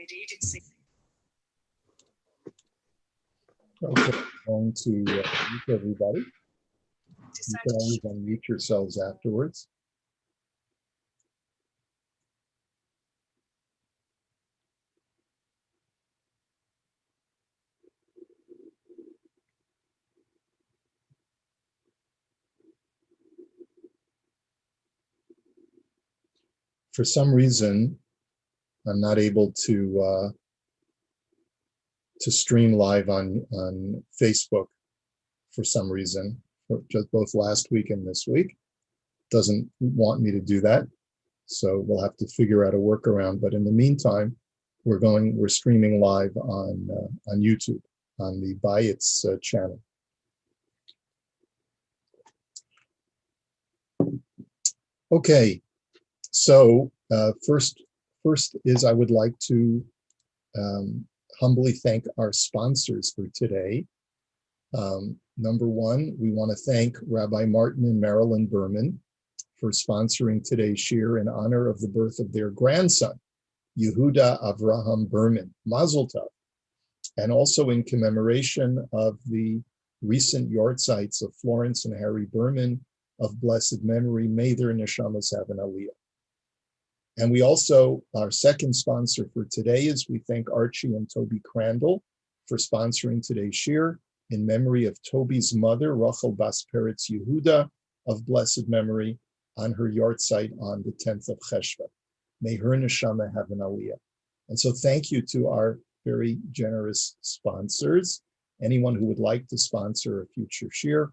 Okay, I'm going to mute everybody. You can always unmute yourselves afterwards. For some reason, I'm not able to stream live on Facebook for some reason, just both last week and this week. Doesn't want me to do that. So we'll have to figure out a workaround. But in the meantime, we're streaming live on YouTube, on the Bayitz channel. Okay, so first is I would like to humbly thank our sponsors for today. Number one, we want to thank Rabbi Martin and Marilyn Berman for sponsoring today's shir in honor of the birth of their grandson, Yehuda Avraham Berman, Mazel Tov, and also in commemoration of the recent yahrzeits of Florence and Harry Berman of blessed memory. May their neshamas have an aliyah. And we also, our second sponsor for today is we thank Archie and Toby Crandall for sponsoring today's shir in memory of Toby's mother, Rachel Bas Peretz Yehuda of blessed memory, on her yahrzeit on the 10th of Cheshvan. May her neshama have an aliyah. And so thank you to our very generous sponsors. Anyone who would like to sponsor a future shir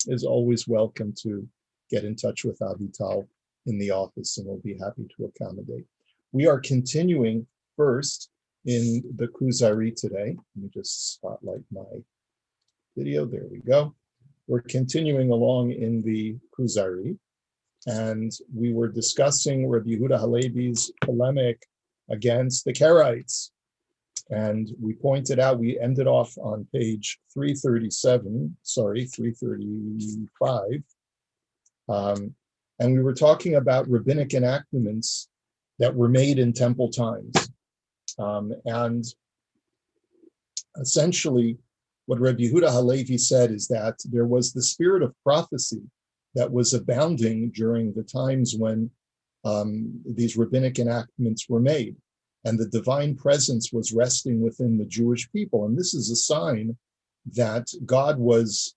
is always welcome to get in touch with Avital in the office, and we'll be happy to accommodate. We are continuing first in the Kuzari today. Let me just spotlight my video. There we go. We're continuing along in the Kuzari, and we were discussing Rabbi Yehuda Halevi's polemic against the Karaites. And we pointed out, we ended off on page 335. And we were talking about rabbinic enactments that were made in temple times. And essentially, what Rabbi Yehuda Halevi said is that there was the spirit of prophecy that was abounding during the times when these rabbinic enactments were made, and the divine presence was resting within the Jewish people. And this is a sign that God was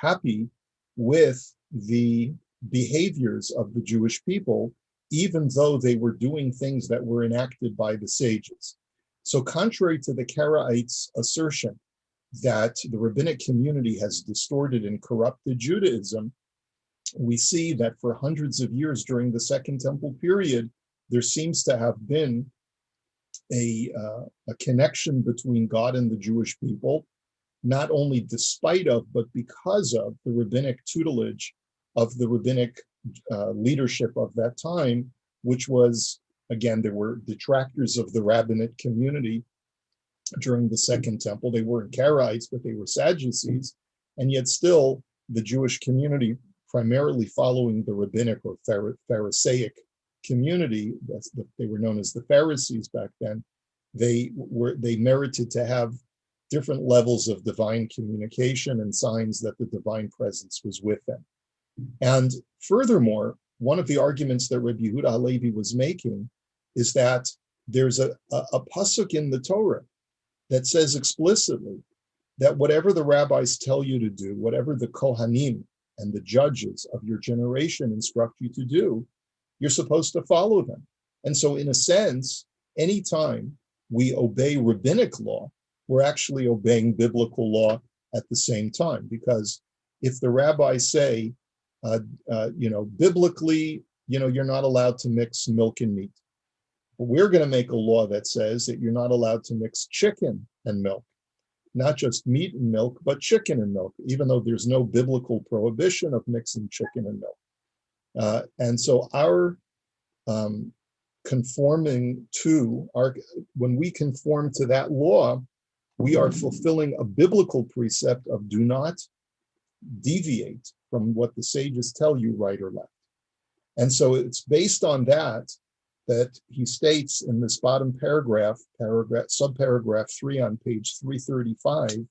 happy with the behaviors of the Jewish people, even though they were doing things that were enacted by the sages. So contrary to the Karaites' assertion that the rabbinic community has distorted and corrupted Judaism, we see that for hundreds of years during the Second Temple period, there seems to have been a connection between God and the Jewish people, not only despite of, but because of the rabbinic tutelage of the rabbinic leadership of that time, which was, again, there were detractors of the rabbinate community during the Second Temple. They weren't Karaites, but they were Sadducees, and yet still the Jewish community, primarily following the rabbinic or Pharisaic community, they were known as the Pharisees back then, they merited to have different levels of divine communication and signs that the divine presence was with them. And furthermore, one of the arguments that Rabbi Yehuda Halevi was making is that there's a pasuk in the Torah that says explicitly that whatever the rabbis tell you to do, whatever the Kohanim and the judges of your generation instruct you to do, you're supposed to follow them. And so in a sense, anytime we obey rabbinic law, we're actually obeying biblical law at the same time. Because if the rabbis say, biblically, you're not allowed to mix milk and meat, but we're going to make a law that says that you're not allowed to mix chicken and milk, not just meat and milk, but chicken and milk, even though there's no biblical prohibition of mixing chicken and milk. And so our when we conform to that law, we are fulfilling a biblical precept of do not deviate from what the sages tell you, right or left. And so it's based on that that he states in this bottom paragraph, subparagraph 3 on page 335.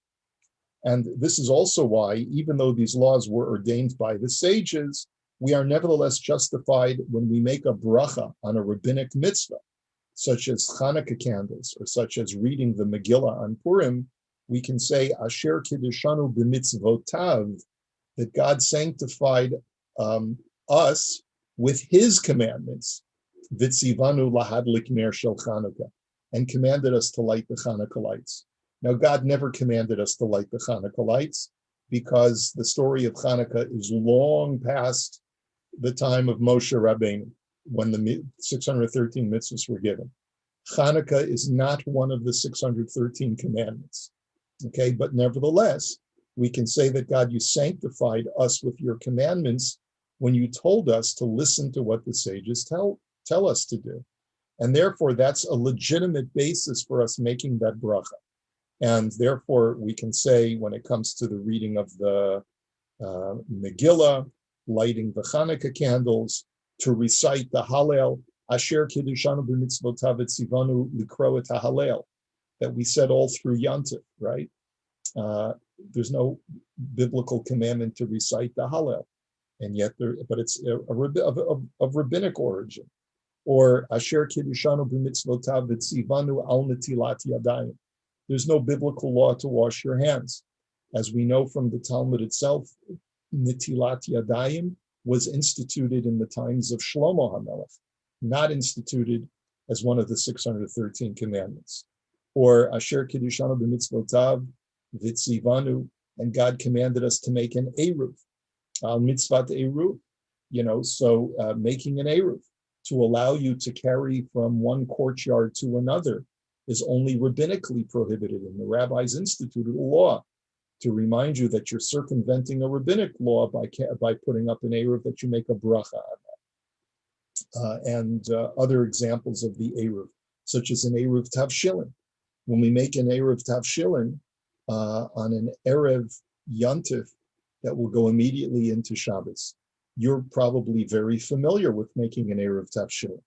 And this is also why, even though these laws were ordained by the sages, we are nevertheless justified when we make a bracha on a rabbinic mitzvah, such as Hanukkah candles, or such as reading the Megillah on Purim. We can say, Asher Kiddushanu b'mitzvotav, that God sanctified us with his commandments, Vitzivanu lahadlik ner shel Chanukah, and commanded us to light the Chanukah lights. Now, God never commanded us to light the Chanukah lights, because the story of Chanukah is long past the time of Moshe Rabbeinu, when the 613 mitzvahs were given. Chanukah is not one of the 613 commandments, okay? But nevertheless, we can say that, God, you sanctified us with your commandments when you told us to listen to what the sages tell us to do. And therefore, that's a legitimate basis for us making that bracha. And therefore, we can say, when it comes to the reading of the Megillah, lighting the Hanukkah candles, to recite the Hallel, Asher Kiddushanu b'mitzvotav etzivanu likro et Hallel, that we said all through Yontif, right? There's no biblical commandment to recite the Hallel, and yet but it's of rabbinic origin. Or Asher Kiddushanu b'mitzvotav etzivanu al netilat yadayim. There's no biblical law to wash your hands. As we know from the Talmud itself, Netilat Yadayim was instituted in the times of Shlomo HaMelech, not instituted as one of the 613 commandments. Or Asher Kiddushanu b'mitzvotav v'tzivanu, and God commanded us to make an Eruv. Al mitzvat Eruv, making an Eruv to allow you to carry from one courtyard to another is only rabbinically prohibited, and the rabbis instituted a law to remind you that you're circumventing a rabbinic law by putting up an Eruv, that you make a bracha on that. And other examples of the Eruv, such as an Eruv Tavshilin. When we make an Eruv Tavshilin on an Erev Yontif that will go immediately into Shabbos, you're probably very familiar with making an Eruv Tavshilin.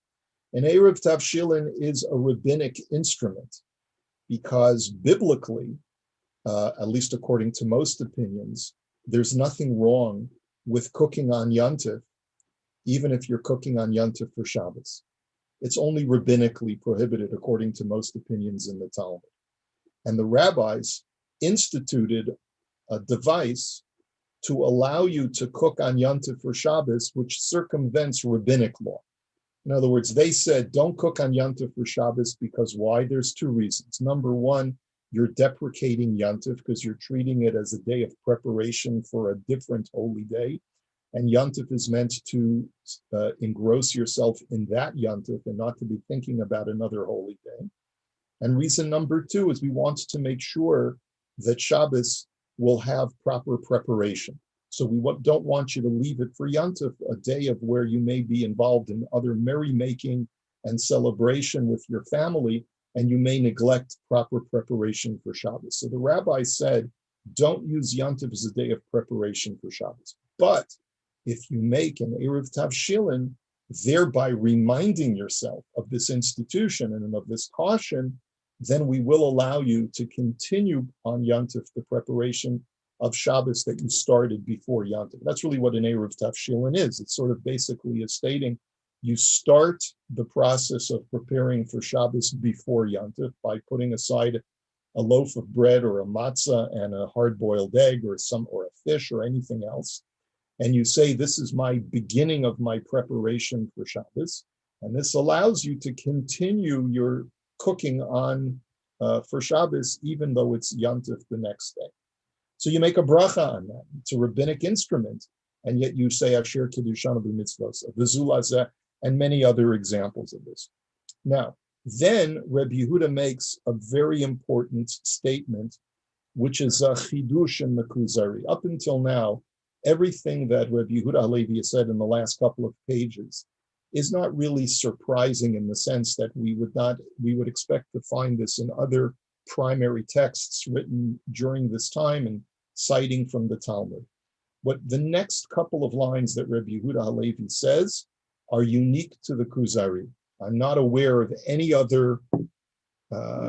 An Eruv Tavshilin is a rabbinic instrument because biblically, at least according to most opinions, there's nothing wrong with cooking on Yontif, even if you're cooking on Yontif for Shabbos. It's only rabbinically prohibited according to most opinions in the Talmud. And the rabbis instituted a device to allow you to cook on Yontif for Shabbos, which circumvents rabbinic law. In other words, they said, don't cook on Yontif for Shabbos because why? There's two reasons. Number one, you're deprecating Yontif because you're treating it as a day of preparation for a different holy day. And Yontif is meant to engross yourself in that Yontif and not to be thinking about another holy day. And reason number two is we want to make sure that Shabbos will have proper preparation. So we don't want you to leave it for Yontif, a day of where you may be involved in other merrymaking and celebration with your family, and you may neglect proper preparation for Shabbos. So the rabbi said, don't use Yontif as a day of preparation for Shabbos. But if you make an Erev Tavshilin, thereby reminding yourself of this institution and of this caution, then we will allow you to continue on Yontif the preparation of Shabbos that you started before Yontif. That's really what an Erev Tavshilin is. It's sort of basically is stating you start the process of preparing for Shabbos before Yontif by putting aside a loaf of bread or a matzah and a hard-boiled egg or a fish or anything else. And you say, this is my beginning of my preparation for Shabbos. And this allows you to continue your cooking on for Shabbos, even though it's Yontif the next day. So you make a bracha on that. It's a rabbinic instrument. And yet you say, Asher Kiddushanu b'mitzvos, V'zulazeh, and many other examples of this. Now, then Reb Yehuda makes a very important statement, which is a chidush in the Kuzari. Up until now, everything that Reb Yehuda Halevi has said in the last couple of pages is not really surprising in the sense that we would expect to find this in other primary texts written during this time and citing from the Talmud. What the next couple of lines that Reb Yehuda Halevi says are unique to the Kuzari. I'm not aware of any other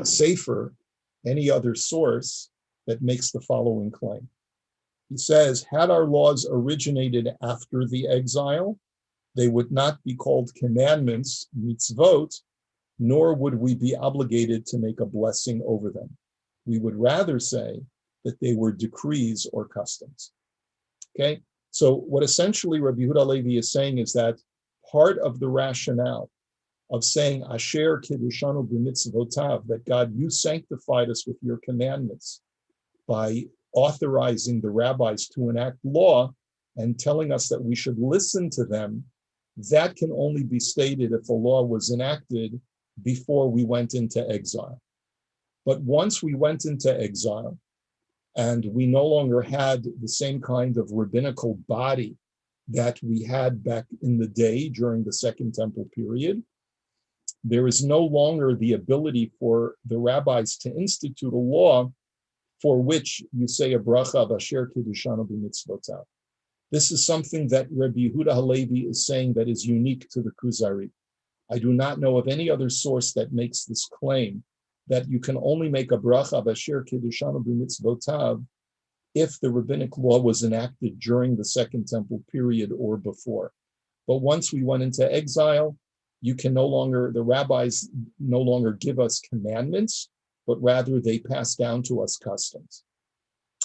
sefer, any other source that makes the following claim. He says, had our laws originated after the exile, they would not be called commandments, mitzvot, nor would we be obligated to make a blessing over them. We would rather say that they were decrees or customs. Okay, so what essentially Rabbi Yehuda Halevi is saying is that part of the rationale of saying Asher Kiddushanu b'mitzvotav, that God, you sanctified us with your commandments by authorizing the rabbis to enact law and telling us that we should listen to them, that can only be stated if the law was enacted before we went into exile. But once we went into exile and we no longer had the same kind of rabbinical body that we had back in the day during the Second Temple period, there is no longer the ability for the rabbis to institute a law for which you say a bracha of Asher Kiddushanu b'mitzvotav. This is something that Rabbi Yehuda Halevi is saying that is unique to the Kuzari. I do not know of any other source that makes this claim that you can only make a bracha of Asher Kiddushanu b'mitzvotav if the rabbinic law was enacted during the Second Temple period or before. But once we went into exile, the rabbis no longer give us commandments, but rather they pass down to us customs.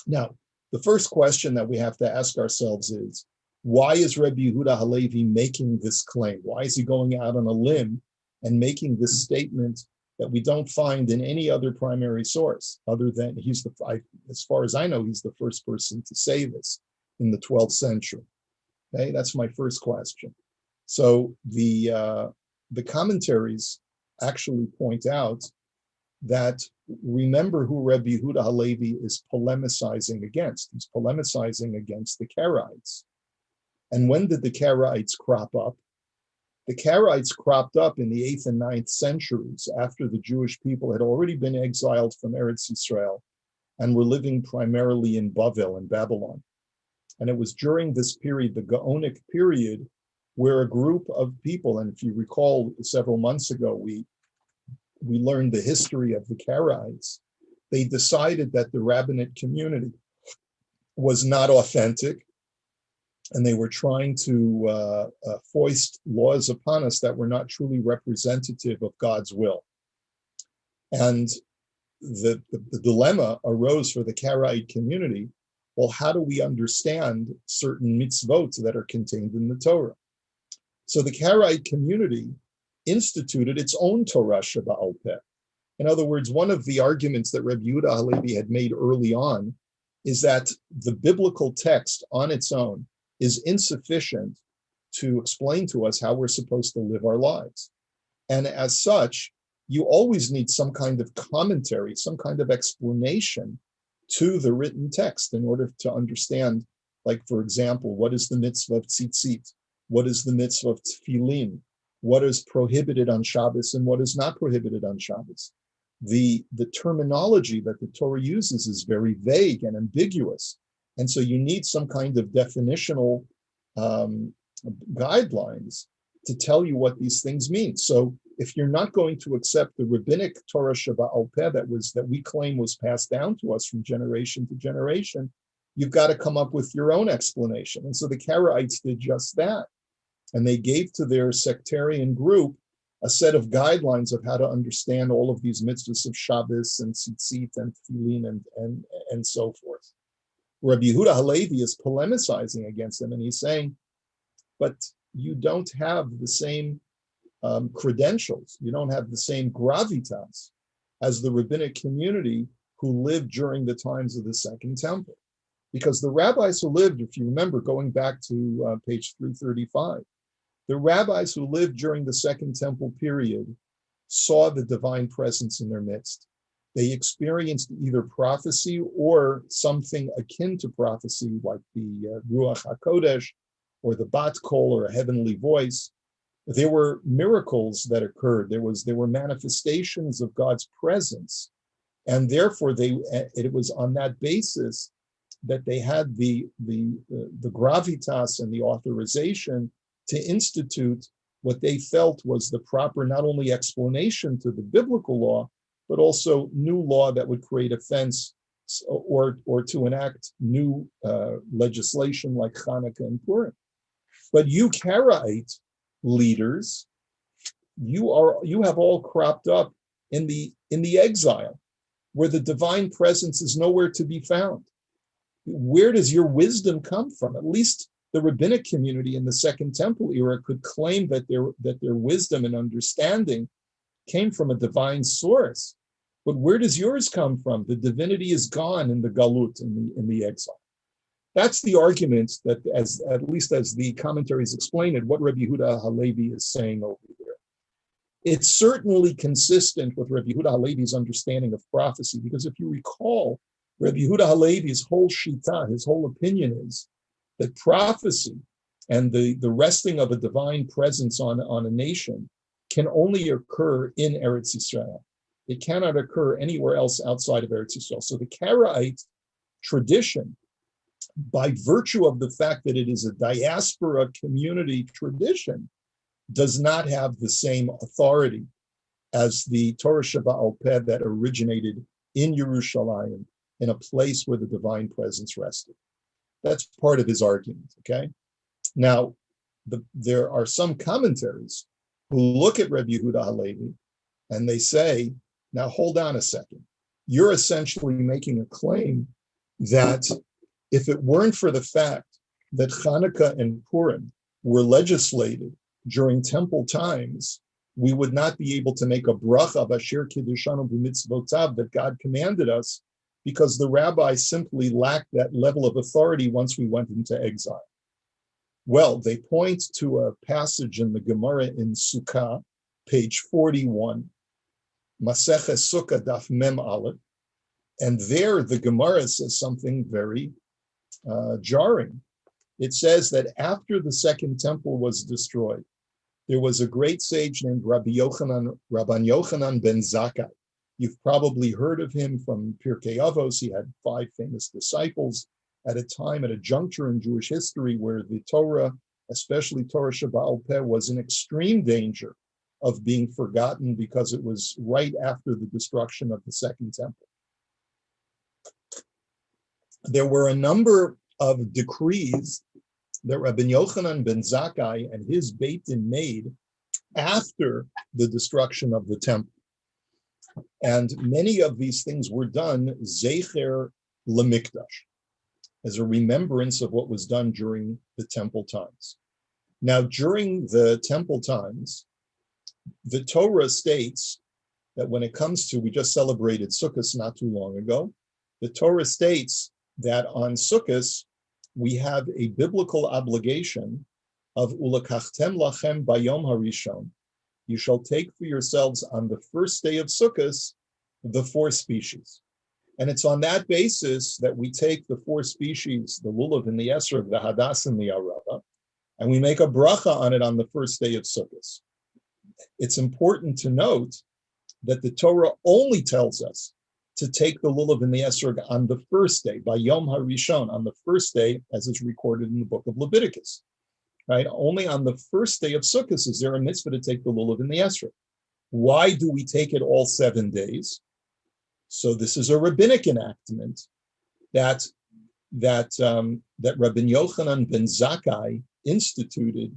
Now, the first question that we have to ask ourselves is, why is Rabbi Yehuda Halevi making this claim? Why is he going out on a limb and making this statement that we don't find in any other primary source, other than as far as I know, he's the first person to say this in the 12th century. Okay, that's my first question. So the commentaries actually point out that remember who Rabbi Yehuda Halevi is polemicizing against. He's polemicizing against the Karaites. And when did the Karaites crop up? The Karaites cropped up in the 8th and 9th centuries after the Jewish people had already been exiled from Eretz Yisrael and were living primarily in Bavel, in Babylon. And it was during this period, the Gaonic period, where a group of people, and if you recall several months ago, we learned the history of the Karaites. They decided that the rabbinate community was not authentic, and they were trying to foist laws upon us that were not truly representative of God's will. And the dilemma arose for the Karaite community, well, how do we understand certain mitzvot that are contained in the Torah? So the Karaite community instituted its own Torah Sheba'al Peh. In other words, one of the arguments that Rabbi Yehuda Halevi had made early on is that the biblical text on its own is insufficient to explain to us how we're supposed to live our lives. And as such, you always need some kind of commentary, some kind of explanation to the written text in order to understand, like, for example, what is the mitzvah of tzitzit? What is the mitzvah of tefillin? What is prohibited on Shabbos and what is not prohibited on Shabbos? The terminology that the Torah uses is very vague and ambiguous. And so you need some kind of definitional guidelines to tell you what these things mean. So if you're not going to accept the rabbinic Torah Sheba'al Peh that we claim was passed down to us from generation to generation, you've got to come up with your own explanation. And so the Karaites did just that. And they gave to their sectarian group a set of guidelines of how to understand all of these mitzvahs of Shabbos and tzitzit and tefillin and so forth. Rabbi Yehuda Halevi is polemicizing against them, and he's saying, but you don't have the same credentials, you don't have the same gravitas as the rabbinic community who lived during the times of the Second Temple. Because the rabbis who lived, if you remember, going back to page 335, the rabbis who lived during the Second Temple period saw the divine presence in their midst. They experienced either prophecy or something akin to prophecy, like the Ruach HaKodesh or the Bat Kol or a heavenly voice. There were miracles that occurred. There were manifestations of God's presence. And therefore, it was on that basis that they had the gravitas and the authorization to institute what they felt was the proper not only explanation to the biblical law, but also new law that would create offense or to enact new legislation like Hanukkah and Purim. But you Karaite leaders, you have all cropped up in the exile, where the divine presence is nowhere to be found. Where does your wisdom come from? At least the rabbinic community in the Second Temple era could claim that their wisdom and understanding came from a divine source. But where does yours come from? The divinity is gone in the galut, in the exile. That's the argument that, at least as the commentaries explain it, what Rabbi Yehuda Halevi is saying over there. It's certainly consistent with Rabbi Yehuda Halevi's understanding of prophecy, because if you recall, Rabbi Yehuda Halevi's whole shita, his whole opinion is that prophecy and the resting of a divine presence on a nation can only occur in Eretz Yisrael. It cannot occur anywhere else outside of Eretz Yisrael. So the Karaite tradition, by virtue of the fact that it is a diaspora community tradition, does not have the same authority as the Torah Sheba'al Peh that originated in Yerushalayim, in a place where the divine presence rested. That's part of his argument, okay? Now, there are some commentaries who look at Rabbi Yehuda Halevi and they say, now hold on a second. You're essentially making a claim that if it weren't for the fact that Hanukkah and Purim were legislated during temple times, we would not be able to make a bracha b'asher kiddushanu b'mitzvotav that God commanded us, because the rabbis simply lacked that level of authority once we went into exile. Well, they point to a passage in the Gemara in Sukkah, page 41, Maseches Sukkah Daf Mem Aleph, and there the Gemara says something very jarring. It says that after the second temple was destroyed, there was a great sage named Rabban Yochanan ben Zakkai. You've probably heard of him from Pirkei Avos. He had 5 famous disciples at a time, at a juncture in Jewish history where the Torah, especially Torah Sheba'al Peh, was in extreme danger of being forgotten because it was right after the destruction of the Second Temple. There were a number of decrees that Rabban Yochanan ben Zakkai and his Beit Din made after the destruction of the temple. And many of these things were done zecher lemikdash, as a remembrance of what was done during the temple times. Now, during the temple times, the Torah states that when it comes to, we just celebrated Sukkot not too long ago, the Torah states that on Sukkot, we have a biblical obligation of ulakachtem lachem bayom harishon. You shall take for yourselves on the first day of Sukkot the 4 species. And it's on that basis that we take the 4 species, the lulav and the esrog, the hadas and the arava, and we make a bracha on it on the first day of Sukkot. It's important to note that the Torah only tells us to take the lulav and the esrog on the first day, by Yom HaRishon, on the first day, as is recorded in the book of Leviticus. Right? Only on the first day of Sukkot is there a mitzvah to take the lulav and the esrog. Why do we take it all 7 days? So this is a rabbinic enactment that Rabban Yochanan ben Zakkai instituted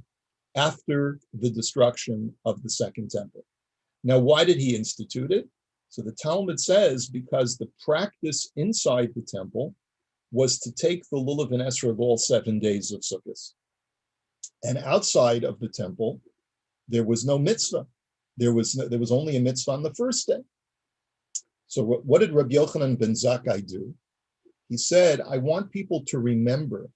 after the destruction of the Second Temple. Now, why did he institute it? So the Talmud says because the practice inside the temple was to take the lulav and esrog all 7 days of Sukkot. And outside of the temple, there was no mitzvah. There was only a mitzvah on the first day. So what did Rabbi Yochanan ben Zakkai do? He said, I want people to remember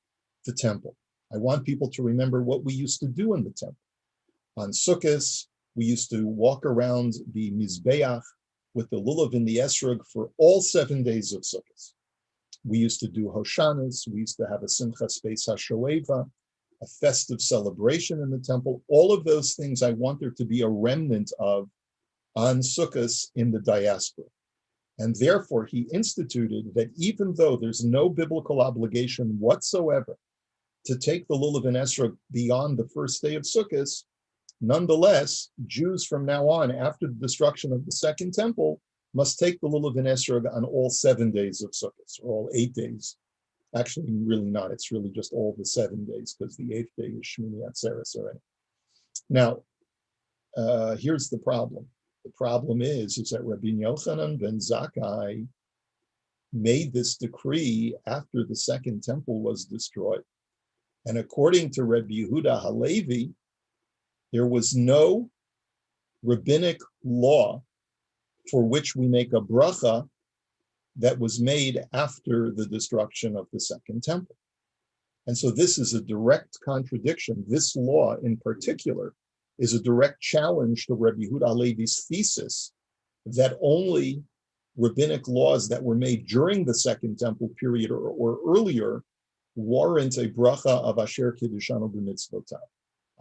the temple. I want people to remember what we used to do in the temple. On Sukkot, we used to walk around the Mizbeach with the lulav and the esrog for all 7 days of Sukkot. We used to do Hoshanas. We used to have a Simchas Beis HaShoeva, a festive celebration in the temple. All of those things I want there to be a remnant of on Sukkot in the diaspora. And therefore, he instituted that even though there's no biblical obligation whatsoever to take the lulav and esrog beyond the first day of Sukkot, Nonetheless, Jews from now on, after the destruction of the Second Temple, must take the lulav and esrog on all 7 days of Sukkot, or all 8 days. Actually, really not. It's really just all the 7 days, because the 8th day is Shmini Atzeres already. Now, here's the problem. The problem is that Rabbi Yochanan ben Zakkai made this decree after the Second Temple was destroyed. And according to Rabbi Yehuda Halevi, there was no rabbinic law for which we make a bracha that was made after the destruction of the Second Temple. And so this is a direct contradiction. This law in particular is a direct challenge to Rabbi Yehuda Halevi's thesis that only rabbinic laws that were made during the Second Temple period or earlier warrant a bracha of Asher Kiddushanu b'mitzvotav.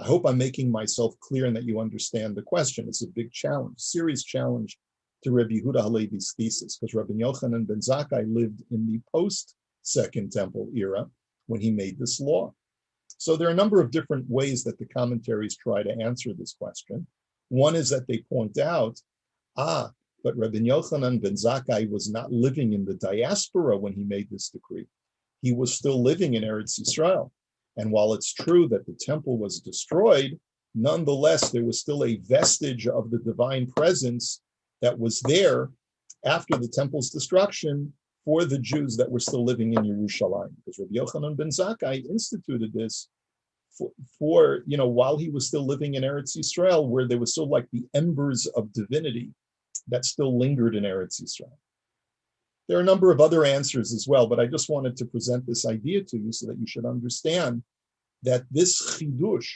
I hope I'm making myself clear and that you understand the question. It's a big challenge, serious challenge to Rabbi Yehuda Halevi's thesis, because Rabbi Yochanan ben Zakkai lived in the post-Second Temple era when he made this law. So there are a number of different ways that the commentaries try to answer this question. One is that they point out, but Rabbi Yochanan ben Zakkai was not living in the diaspora when he made this decree. He was still living in Eretz Yisrael. And while it's true that the temple was destroyed, nonetheless, there was still a vestige of the divine presence that was there after the temple's destruction for the Jews that were still living in Yerushalayim. Because Rabbi Yochanan ben Zakkai instituted this for while he was still living in Eretz Yisrael, where there was still like the embers of divinity that still lingered in Eretz Yisrael. There are a number of other answers as well, but I just wanted to present this idea to you so that you should understand that this chidush,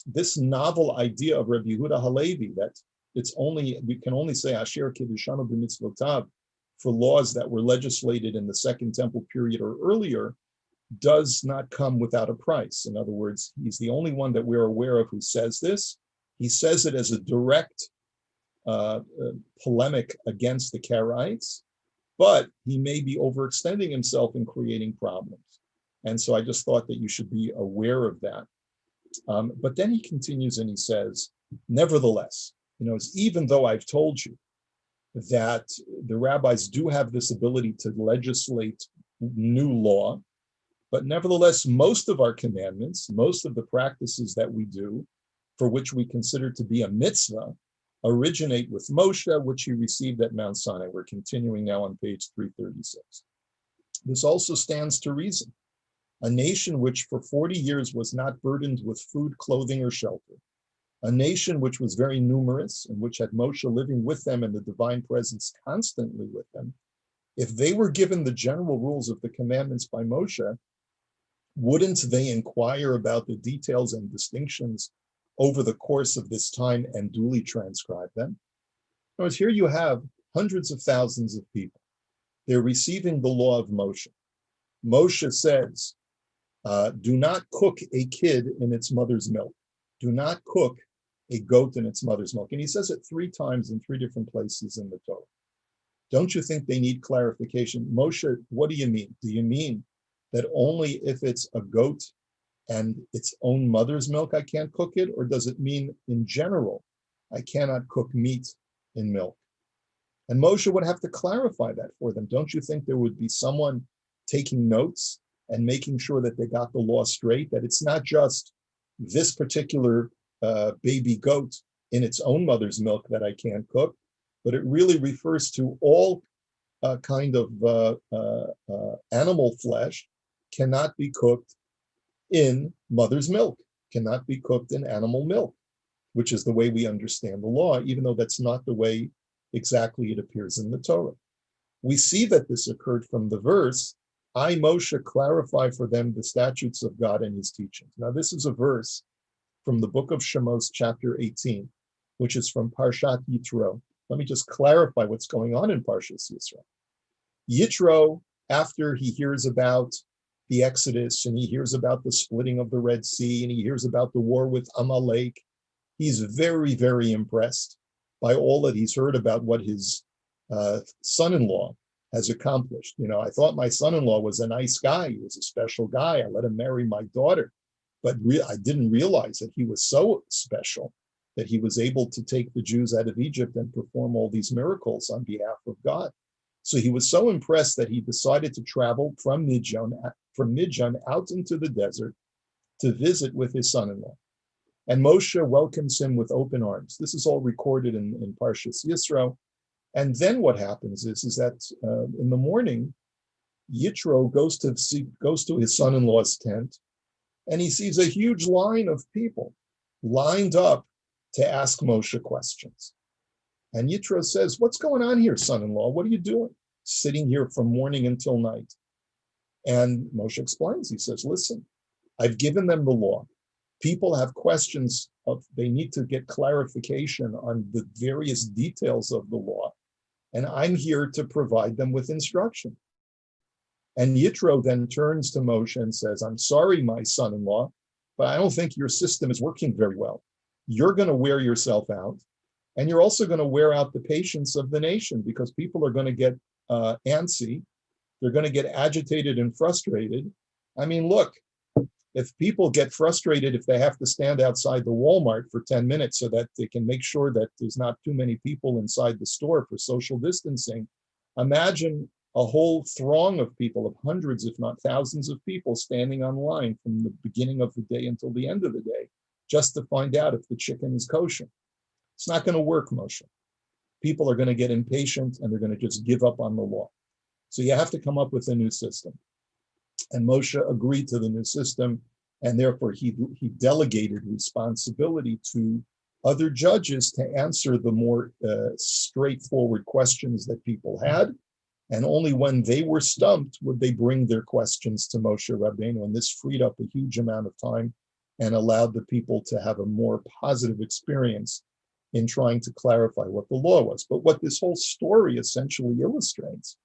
this novel idea of Rabbi Yehuda Halevi, that we can only say Asher Kiddushanu b'mitzvotav for laws that were legislated in the Second Temple period or earlier, does not come without a price. In other words, he's the only one that we're aware of who says this. He says it as a direct polemic against the Karaites, but he may be overextending himself in creating problems. And so I just thought that you should be aware of that. But then he continues and he says, nevertheless, even though I've told you that the rabbis do have this ability to legislate new law, but nevertheless, most of our commandments, most of the practices that we do, for which we consider to be a mitzvah, originate with Moshe, which he received at Mount Sinai. We're continuing now on page 336. This also stands to reason. A nation which for 40 years was not burdened with food, clothing, or shelter, a nation which was very numerous and which had Moshe living with them and the divine presence constantly with them, if they were given the general rules of the commandments by Moshe, wouldn't they inquire about the details and distinctions over the course of this time and duly transcribe them? In other words, here you have hundreds of thousands of people. They're receiving the law of Moshe. Moshe says, do not cook a kid in its mother's milk. Do not cook a goat in its mother's milk. And he says it 3 times in 3 different places in the Torah. Don't you think they need clarification? Moshe, what do you mean? Do you mean that only if it's a goat and its own mother's milk I can't cook it? Or does it mean in general, I cannot cook meat in milk? And Moshe would have to clarify that for them. Don't you think there would be someone taking notes and making sure that they got the law straight, that it's not just this particular baby goat in its own mother's milk that I can't cook, but it really refers to all kind of animal flesh cannot be cooked in mother's milk, cannot be cooked in animal milk, which is the way we understand the law, even though that's not the way exactly it appears in the Torah. We see that this occurred from the verse, I, Moshe, clarify for them the statutes of God and his teachings. Now, this is a verse from the book of Shemos, chapter 18, which is from Parshat Yitro. Let me just clarify what's going on in Parshas Yisro. Yitro, after he hears about the Exodus and he hears about the splitting of the Red Sea and he hears about the war with Amalek, he's very, very impressed by all that he's heard about what his son-in-law has accomplished. I thought my son-in-law was a nice guy. He was a special guy. I let him marry my daughter. But I didn't realize that he was so special that he was able to take the Jews out of Egypt and perform all these miracles on behalf of God. So he was so impressed that he decided to travel from Midjan out into the desert to visit with his son-in-law. And Moshe welcomes him with open arms. This is all recorded in Parshas Yisro. And then what happens is that in the morning, Yitro goes to his son-in-law's tent, and he sees a huge line of people lined up to ask Moshe questions. And Yitro says, "What's going on here, son-in-law? What are you doing? Sitting here from morning until night?" And Moshe explains. He says, "Listen, I've given them the law. People have questions they need to get clarification on the various details of the law. And I'm here to provide them with instruction." And Yitro then turns to Moshe and says, "I'm sorry, my son-in-law, but I don't think your system is working very well. You're going to wear yourself out, and you're also going to wear out the patience of the nation, because people are going to get antsy. They're going to get agitated and frustrated. I mean, look, if people get frustrated if they have to stand outside the Walmart for 10 minutes so that they can make sure that there's not too many people inside the store for social distancing, imagine a whole throng of people, of hundreds, if not thousands of people standing on line from the beginning of the day until the end of the day, just to find out if the chicken is kosher. It's not going to work, Moshe. People are going to get impatient and they're going to just give up on the law. So you have to come up with a new system." And Moshe agreed to the new system, and therefore he delegated responsibility to other judges to answer the more straightforward questions that people had. And only when they were stumped would they bring their questions to Moshe Rabbeinu. And this freed up a huge amount of time and allowed the people to have a more positive experience in trying to clarify what the law was. But what this whole story essentially illustrates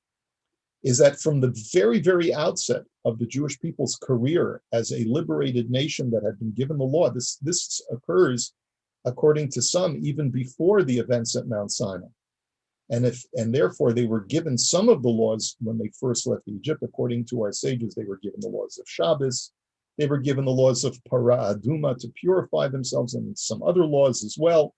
is that from the very, very outset of the Jewish people's career as a liberated nation that had been given the law, this occurs, according to some, even before the events at Mount Sinai. And therefore they were given some of the laws when they first left Egypt. According to our sages, they were given the laws of Shabbos. They were given the laws of Para Aduma to purify themselves, and some other laws as well.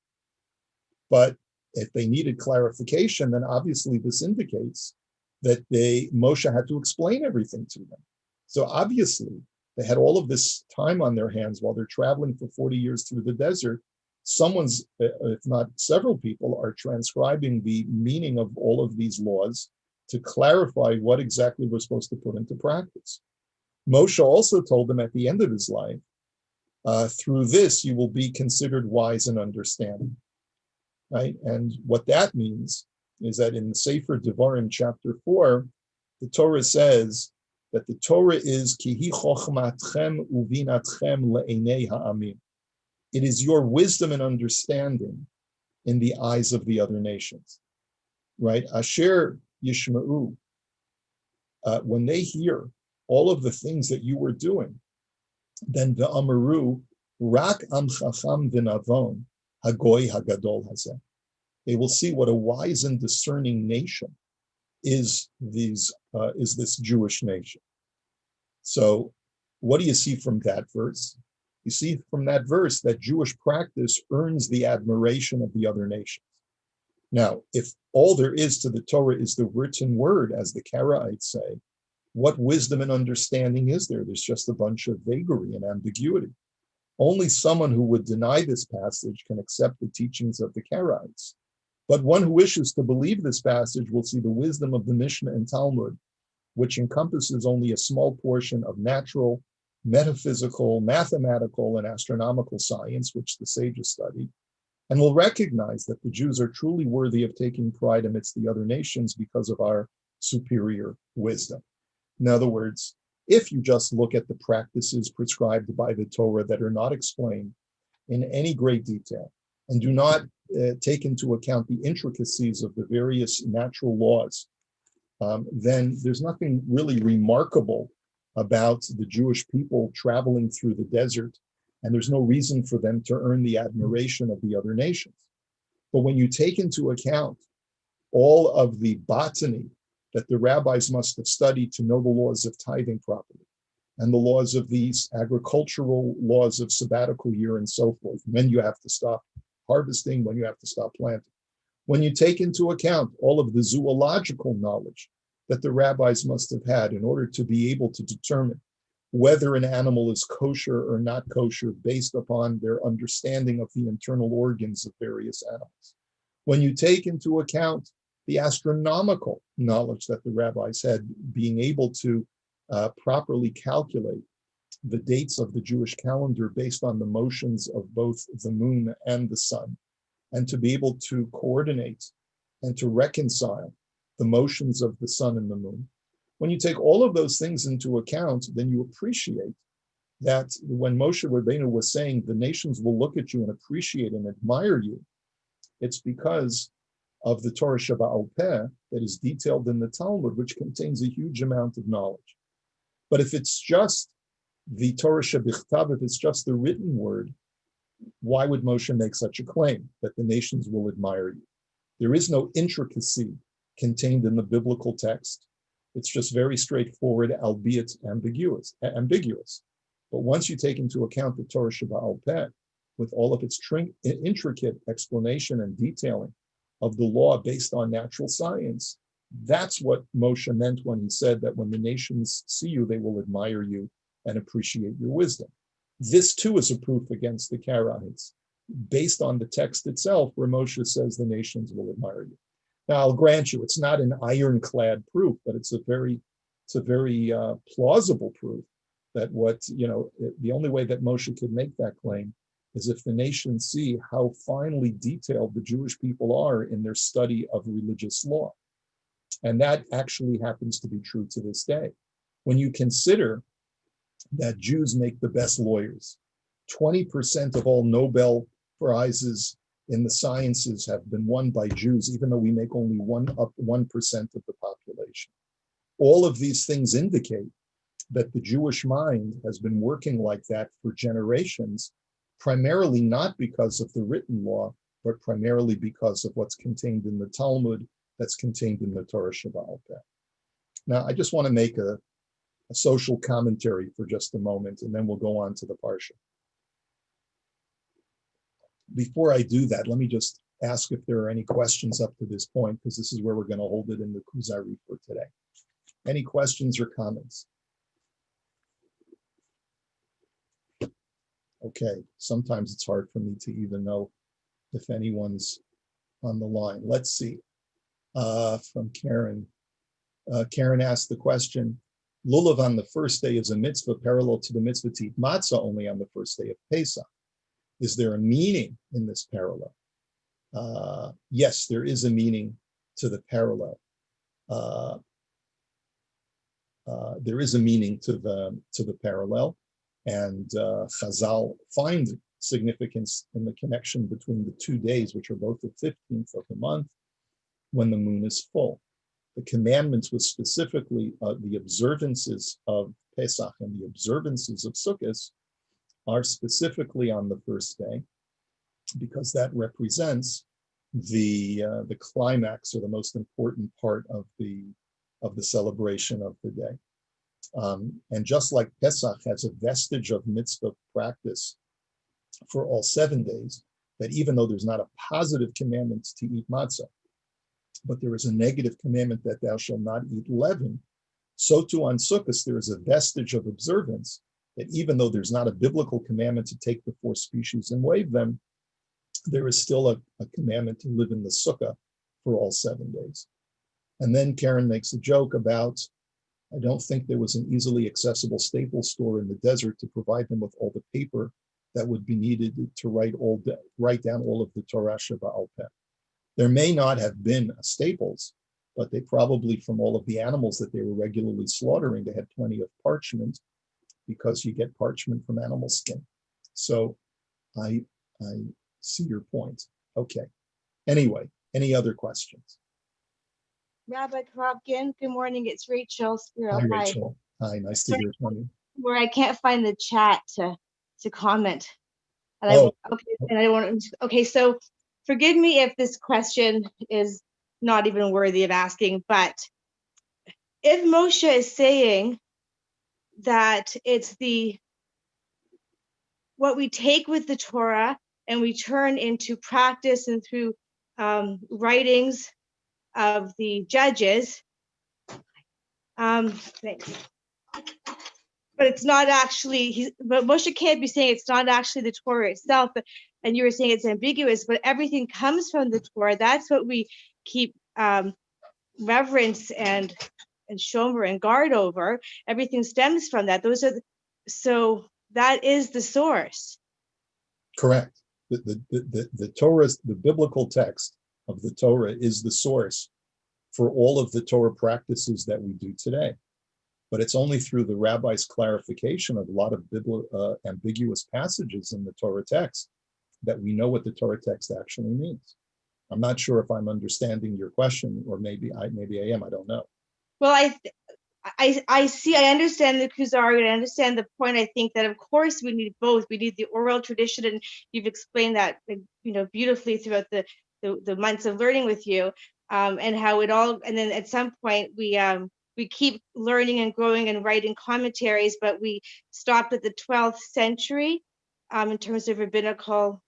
But if they needed clarification, then obviously this indicates that Moshe had to explain everything to them. So obviously they had all of this time on their hands while they're traveling for 40 years through the desert. Someone's, if not several people, are transcribing the meaning of all of these laws to clarify what exactly we're supposed to put into practice. Moshe also told them at the end of his life, through this you will be considered wise and understanding, right? And what that means is that in the Sefer Devarim chapter 4, the Torah says that the Torah is Kihi chochmatchem uvinatchem le'enei ha'amim. It is your wisdom and understanding in the eyes of the other nations, right? Asher yishma'u, when they hear all of the things that you were doing, then ve'amaru rak am chacham v'navon hagoy hagadol hazeh. They will see what a wise and discerning nation is this Jewish nation. So what do you see from that verse? You see from that verse that Jewish practice earns the admiration of the other nations. Now, if all there is to the Torah is the written word, as the Karaites say, what wisdom and understanding is there? There's just a bunch of vagary and ambiguity. Only someone who would deny this passage can accept the teachings of the Karaites. But one who wishes to believe this passage will see the wisdom of the Mishnah and Talmud, which encompasses only a small portion of natural, metaphysical, mathematical, and astronomical science, which the sages studied, and will recognize that the Jews are truly worthy of taking pride amidst the other nations because of our superior wisdom. In other words, if you just look at the practices prescribed by the Torah that are not explained in any great detail, and do not take into account the intricacies of the various natural laws, then there's nothing really remarkable about the Jewish people traveling through the desert, and there's no reason for them to earn the admiration of the other nations. But when you take into account all of the botany that the rabbis must have studied to know the laws of tithing properly, and the laws of these agricultural laws of sabbatical year and so forth, when you have to stop harvesting, when you have to stop planting. When you take into account all of the zoological knowledge that the rabbis must have had in order to be able to determine whether an animal is kosher or not kosher based upon their understanding of the internal organs of various animals. When you take into account the astronomical knowledge that the rabbis had, being able to properly calculate the dates of the Jewish calendar based on the motions of both the moon and the sun, and to be able to coordinate and to reconcile the motions of the sun and the moon. When you take all of those things into account, then you appreciate that when Moshe Rabbeinu was saying the nations will look at you and appreciate and admire you, it's because of the Torah Sheba'al Peh that is detailed in the Talmud, which contains a huge amount of knowledge. But if it's just the Torah Shebichtav, if it's just the written word, why would Moshe make such a claim that the nations will admire you? There is no intricacy contained in the biblical text. It's just very straightforward, albeit ambiguous. But once you take into account the Torah Sheba'al Peh, with all of its intricate explanation and detailing of the law based on natural science, that's what Moshe meant when he said that when the nations see you, they will admire you and appreciate your wisdom. This too is a proof against the Karaites, based on the text itself, where Moshe says the nations will admire you. Now, I'll grant you, it's not an ironclad proof, but it's a very plausible proof that the only way that Moshe could make that claim is if the nations see how finely detailed the Jewish people are in their study of religious law. And that actually happens to be true to this day. When you consider that Jews make the best lawyers, 20% of all Nobel Prizes in the sciences have been won by Jews, even though we make only 1% of the population. All of these things indicate that the Jewish mind has been working like that for generations, primarily not because of the written law, but primarily because of what's contained in the Talmud, that's contained in the Torah Sheba'al Peh. Now, I just want to make a social commentary for just a moment, and then we'll go on to the Parsha. Before I do that, let me just ask if there are any questions up to this point, because this is where we're going to hold it in the Kuzari for today. Any questions or comments? Okay, sometimes it's hard for me to even know if anyone's on the line. Let's see. From Karen. Karen asked the question, Lulav on the first day is a mitzvah parallel to the mitzvah to eat matzah only on the first day of Pesach. Is there a meaning in this parallel? Yes, there is a meaning to the parallel. There is a meaning to the parallel, and Chazal find significance in the connection between the 2 days, which are both the 15th of the month, when the moon is full. The commandments was specifically the observances of Pesach and the observances of Sukkot are specifically on the first day, because that represents the climax or the most important part of the celebration of the day. And just like Pesach has a vestige of mitzvah practice for all 7 days, that even though there's not a positive commandment to eat matzah, but there is a negative commandment that thou shalt not eat leaven, so too on Sukkot there is a vestige of observance that even though there's not a biblical commandment to take the 4 species and wave them, there is still a commandment to live in the sukkah for all 7 days. And then Karen makes a joke about, I don't think there was an easily accessible Staples store in the desert to provide them with all the paper that would be needed to write down all of the Torah Sheba'al Peh. There may not have been a Staples, but they probably, from all of the animals that they were regularly slaughtering, they had plenty of parchment, because you get parchment from animal skin. So I see your point. Okay. Anyway, any other questions? Rabbi Kropkin, good morning. It's Rachel Spiro. Hi, Rachel. Hi, nice to hear from you. Where I can't find the chat to comment. And so forgive me if this question is not even worthy of asking, but if Moshe is saying that it's what we take with the Torah and we turn into practice and through writings of the judges. Thanks. But it's not actually, but Moshe can't be saying it's not actually the Torah itself, and you were saying it's ambiguous, but everything comes from the Torah. That's what we keep reverence and shomer and guard over. Everything stems from that. So that is the source. Correct. The Torah, the biblical text of the Torah is the source for all of the Torah practices that we do today. But it's only through the rabbi's clarification of a lot of ambiguous passages in the Torah text that we know what the Torah text actually means. I'm not sure if I'm understanding your question, or maybe I am. I don't know. Well, I see. I understand the Kuzari. I understand the point. I think that of course we need both. We need the oral tradition, and you've explained that beautifully throughout the months of learning with you, and how it all. And then at some point we keep learning and growing and writing commentaries, but we stopped at the 12th century in terms of rabbinical,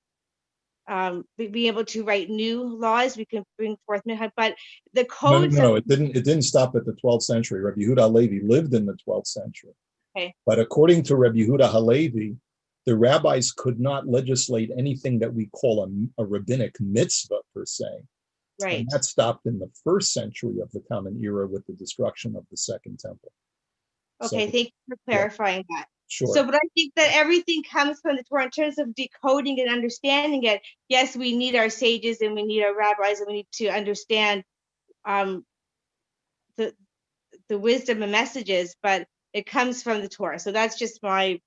being able to write new laws. We can bring forth, but the codes. No, it didn't stop at the 12th century. Rabbi Yehuda Halevi lived in the 12th century. Okay. But according to Rabbi Yehuda Halevi, the rabbis could not legislate anything that we call a rabbinic mitzvah per se. Right. And that stopped in the 1st century of the Common Era with the destruction of the Second Temple. Okay, so, thank you for clarifying that. Sure. So, but I think that everything comes from the Torah in terms of decoding and understanding it. Yes, we need our sages and we need our rabbis and we need to understand the wisdom and messages, but it comes from the Torah. So that's just my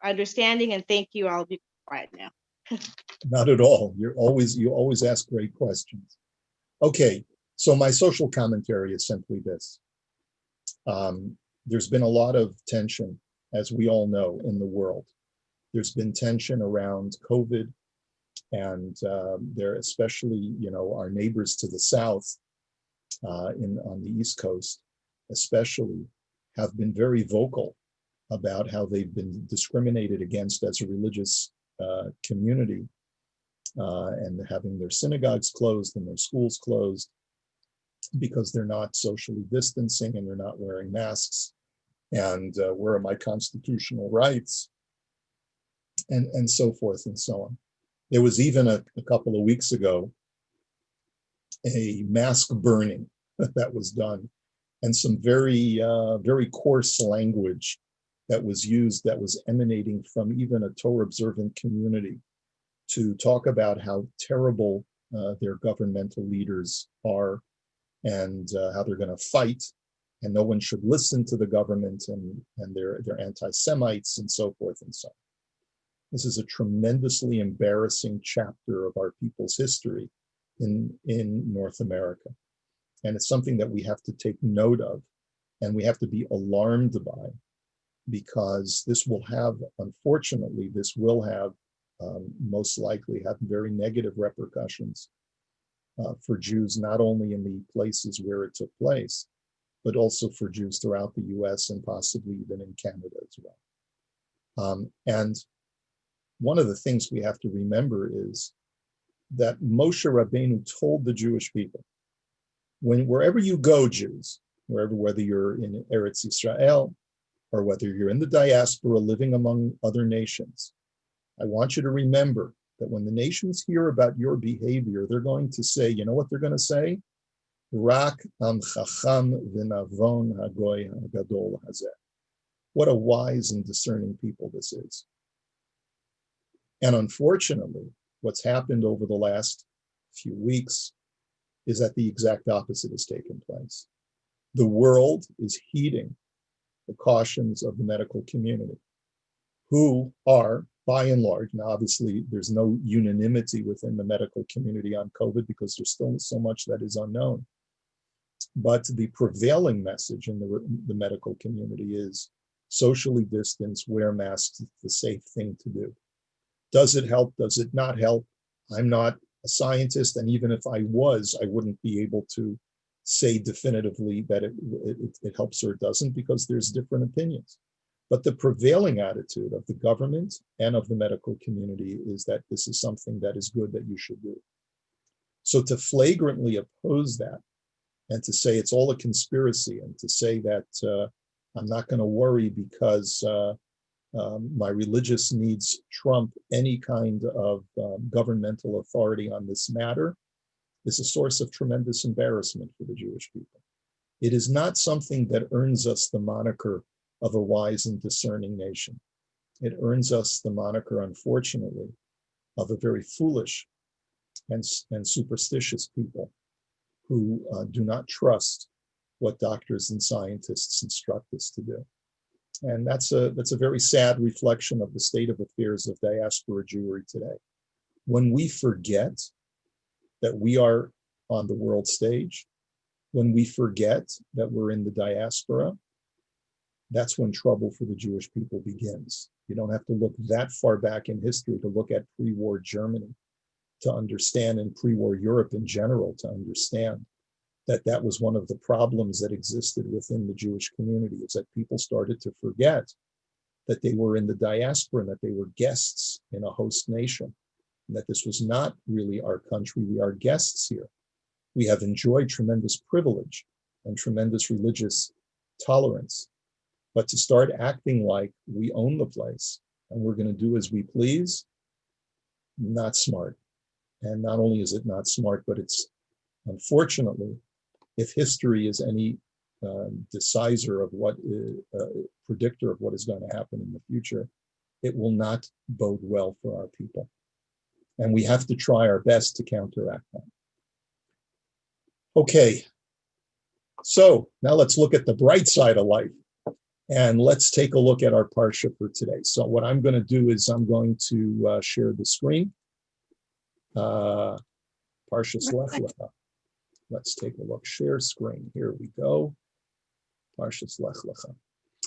understanding, and thank you. I'll be quiet now. Not at all. You always ask great questions. Okay, so my social commentary is simply this. There's been a lot of tension, as we all know, in the world. There's been tension around COVID, and there, especially, our neighbors to the south, on the East Coast, especially, have been very vocal about how they've been discriminated against as a religious community, and having their synagogues closed and their schools closed because they're not socially distancing and they're not wearing masks, and where are my constitutional rights, and so forth and so on. There was even a couple of weeks ago a mask burning that was done, and some very coarse language that was used, that was emanating from even a Torah observant community, to talk about how terrible their governmental leaders are, and how they're going to fight, and no one should listen to the government, and they're anti-Semites, and so forth and so on. This is a tremendously embarrassing chapter of our people's history in North America. And it's something that we have to take note of, and we have to be alarmed by, because this will have, unfortunately, most likely have very negative repercussions for Jews, not only in the places where it took place, but also for Jews throughout the US and possibly even in Canada as well. And one of the things we have to remember is that Moshe Rabbeinu told the Jewish people, wherever you go, Jews, whether you're in Eretz Yisrael or whether you're in the diaspora living among other nations, I want you to remember that when the nations hear about your behavior, they're going to say, you know what they're going to say? Rak am chacham v'navon hagoy hagadol hazeh. What a wise and discerning people this is. And unfortunately, what's happened over the last few weeks is that the exact opposite has taken place. The world is heeding the cautions of the medical community, who are, by and large, now obviously there's no unanimity within the medical community on COVID because there's still so much that is unknown. But the prevailing message in the medical community is socially distance, wear masks, it's the safe thing to do. Does it help? Does it not help? I'm not a scientist, and even if I was, I wouldn't be able to say definitively that it helps or it doesn't, because there's different opinions. But the prevailing attitude of the government and of the medical community is that this is something that is good that you should do. So to flagrantly oppose that and to say it's all a conspiracy and to say that I'm not going to worry because my religious needs trump any kind of governmental authority on this matter is a source of tremendous embarrassment for the Jewish people. It is not something that earns us the moniker of a wise and discerning nation. It earns us the moniker, unfortunately, of a very foolish and superstitious people who do not trust what doctors and scientists instruct us to do. And that's a very sad reflection of the state of affairs of diaspora Jewry today. When we forget that we are on the world stage, when we forget that we're in the diaspora, that's when trouble for the Jewish people begins. You don't have to look that far back in history to look at pre-war Germany to understand, and pre-war Europe in general to understand that that was one of the problems that existed within the Jewish community, is that people started to forget that they were in the diaspora and that they were guests in a host nation, and that this was not really our country. We are guests here. We have enjoyed tremendous privilege and tremendous religious tolerance. But to start acting like we own the place and we're going to do as we please, not smart. And not only is it not smart, but it's, unfortunately, if history is any decisor of what, predictor of what is going to happen in the future, it will not bode well for our people. And we have to try our best to counteract that. Okay, so now let's look at the bright side of life. And let's take a look at our Parsha for today. So what I'm going to do is I'm going to share the screen. Parshas Lecha. Let's take a look. Share screen. Here we go. Parshas Lecha.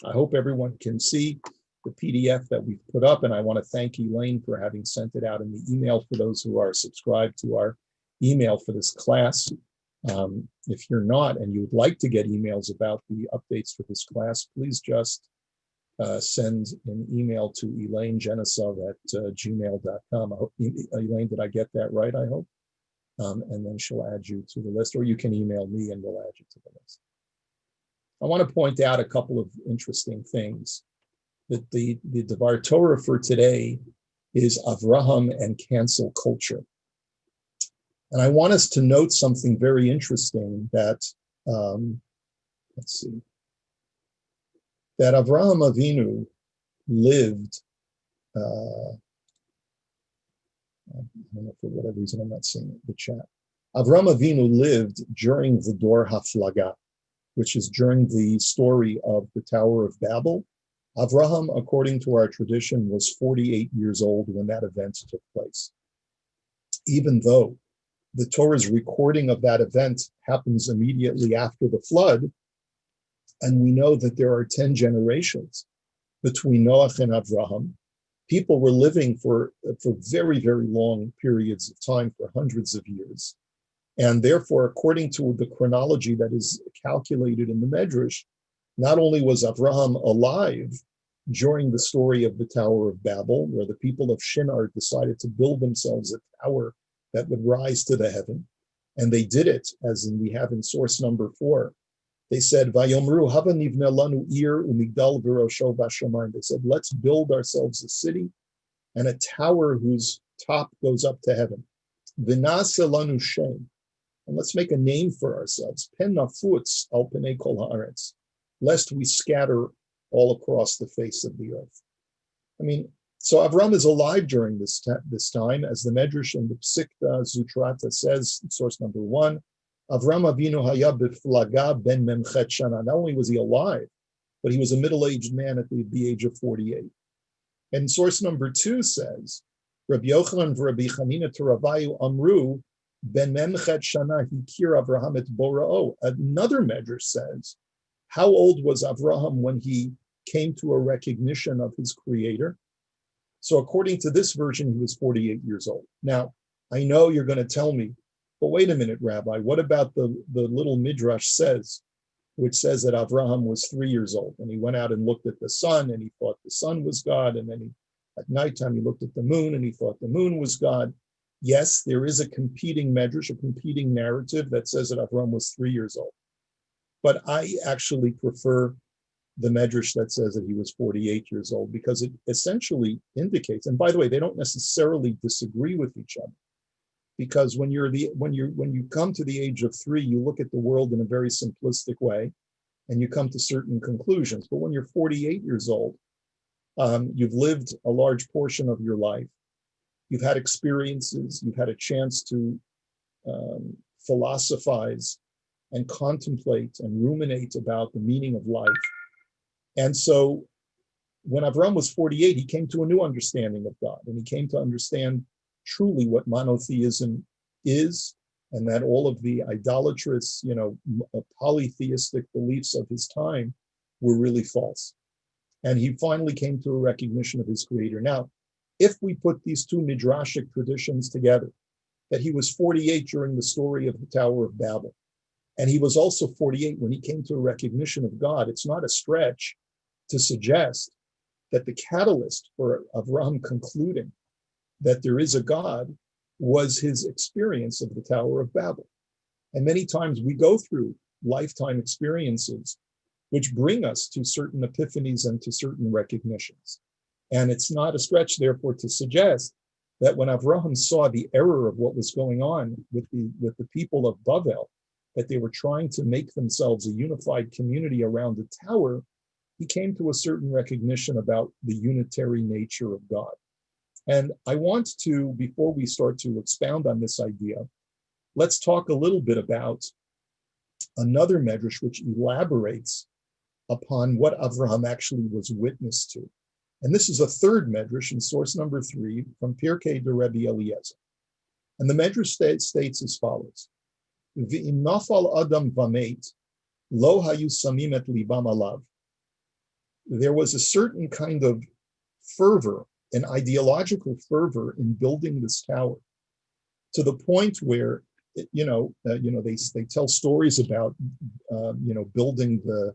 I hope everyone can see the PDF that we've put up, and I want to thank Elaine for having sent it out in the email for those who are subscribed to our email for this class. If you're not and you would like to get emails about the updates for this class, please just send an email to elainegenisov@gmail.com. I hope, Elaine, did I get that right? I hope. And then she'll add you to the list, or you can email me and we'll add you to the list. I want to point out a couple of interesting things. That the Devar Torah for today is Avraham and cancel culture. And I want us to note something very interesting that, let's see, that Avraham Avinu lived, I don't know, for whatever reason, I'm not seeing the chat. Avraham Avinu lived during the Dor Haflaga, which is during the story of the Tower of Babel. Avraham, according to our tradition, was 48 years old when that event took place. Even though the Torah's recording of that event happens immediately after the flood, and we know that there are 10 generations between Noach and Avraham. People were living for very, very long periods of time, for hundreds of years. And therefore, according to the chronology that is calculated in the Medrash, not only was Avraham alive during the story of the Tower of Babel, where the people of Shinar decided to build themselves a tower that would rise to the heaven. And they did it, as we have in source number 4. They said, Vayomru hava nivna lanu ir umigdal v'rosho v'shamayim. They said, let's build ourselves a city and a tower whose top goes up to heaven. V'nase lanu shem. And let's make a name for ourselves. Pen nafutz al penei kol haaretz. Lest we scatter all across the face of the earth. I mean, so Avraham is alive during this time, as the Medrash and the Psikta Zutrata says, source number 1. Avraham Avinu haya b'flaga ben memchet shana. Not only was he alive, but he was a middle-aged man at the age of 48. And source number 2 says, Rabbi Yochanan v'Rabbi Chanina Toravayu amru ben memchet shana hikir Avraham et bora'o. Another Medrash says, how old was Avraham when he came to a recognition of his creator? So according to this version, he was 48 years old. Now, I know you're going to tell me, but wait a minute, Rabbi, what about the little Midrash says which says that Avraham was 3 years old, and he went out and looked at the sun, and he thought the sun was God, and then at nighttime he looked at the moon, and he thought the moon was God. Yes, there is a competing medrash, a competing narrative that says that Avraham was 3 years old. But I actually prefer the medrash that says that he was 48 years old, because it essentially indicates, and by the way, they don't necessarily disagree with each other, because when you come to the age of 3, you look at the world in a very simplistic way, and you come to certain conclusions. But when you're 48 years old, you've lived a large portion of your life. You've had experiences. You've had a chance to philosophize and contemplate and ruminate about the meaning of life. And so when Avraham was 48, he came to a new understanding of God, and he came to understand truly what monotheism is, and that all of the idolatrous, polytheistic beliefs of his time were really false. And he finally came to a recognition of his creator. Now, if we put these two midrashic traditions together, that he was 48 during the story of the Tower of Babel, and he was also 48 when he came to a recognition of God, it's not a stretch to suggest that the catalyst for Avraham concluding that there is a God was his experience of the Tower of Babel. And many times we go through lifetime experiences which bring us to certain epiphanies and to certain recognitions. And it's not a stretch, therefore, to suggest that when Avraham saw the error of what was going on with the people of Bavel, that they were trying to make themselves a unified community around the tower, he came to a certain recognition about the unitary nature of God. And I want to, before we start to expound on this idea, let's talk a little bit about another medrash which elaborates upon what Avraham actually was witness to. And this is a third medrash in source number 3 from Pirkei de Rebbe Eliezer. And the medrash states as follows: V'im nafal adam v'meit, lo hayu samim et libam alav. There was a certain kind of fervor, an ideological fervor in building this tower, to the point where, they tell stories about, building the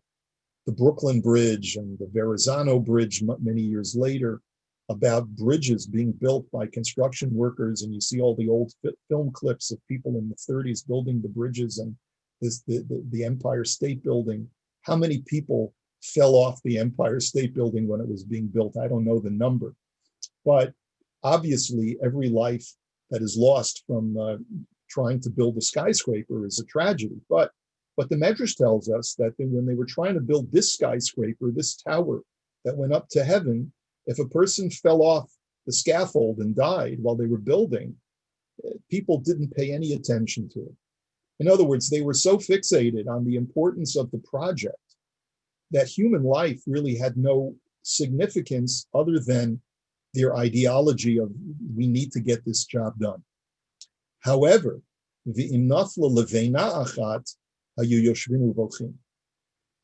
Brooklyn Bridge and the Verrazano Bridge many years later, about bridges being built by construction workers, and you see all the old film clips of people in the 30s building the bridges and the Empire State Building. How many people fell off the Empire State Building when it was being built? I don't know the number. But obviously, every life that is lost from trying to build a skyscraper is a tragedy. But the Medrash tells us that when they were trying to build this skyscraper, this tower that went up to heaven, if a person fell off the scaffold and died while they were building, people didn't pay any attention to it. In other words, they were so fixated on the importance of the project that human life really had no significance other than their ideology of, we need to get this job done. However, but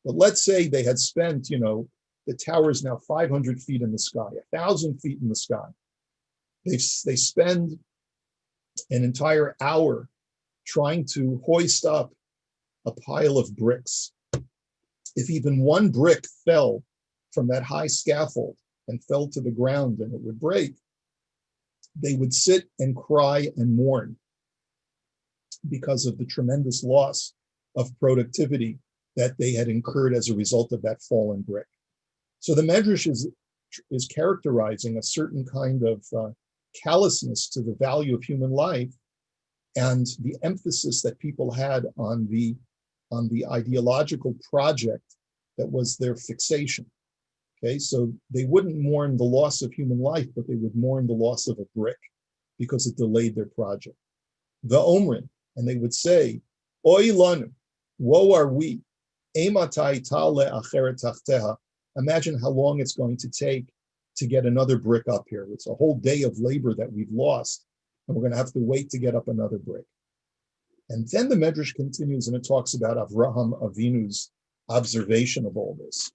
let's say they had spent, the tower is now 500 feet in the sky, 1,000 feet in the sky. They spend an entire hour trying to hoist up a pile of bricks. If even one brick fell from that high scaffold and fell to the ground and it would break, they would sit and cry and mourn because of the tremendous loss of productivity that they had incurred as a result of that fallen brick. So the Medrash is characterizing a certain kind of callousness to the value of human life and the emphasis that people had on the ideological project that was their fixation. Okay, so they wouldn't mourn the loss of human life, but they would mourn the loss of a brick because it delayed their project. The Omrin, and they would say, Oy lanu, woe are we, ematai tale acheret tachteha. Imagine how long it's going to take to get another brick up here. It's a whole day of labor that we've lost, and we're going to have to wait to get up another brick. And then the Medrash continues, and it talks about Avraham Avinu's observation of all this.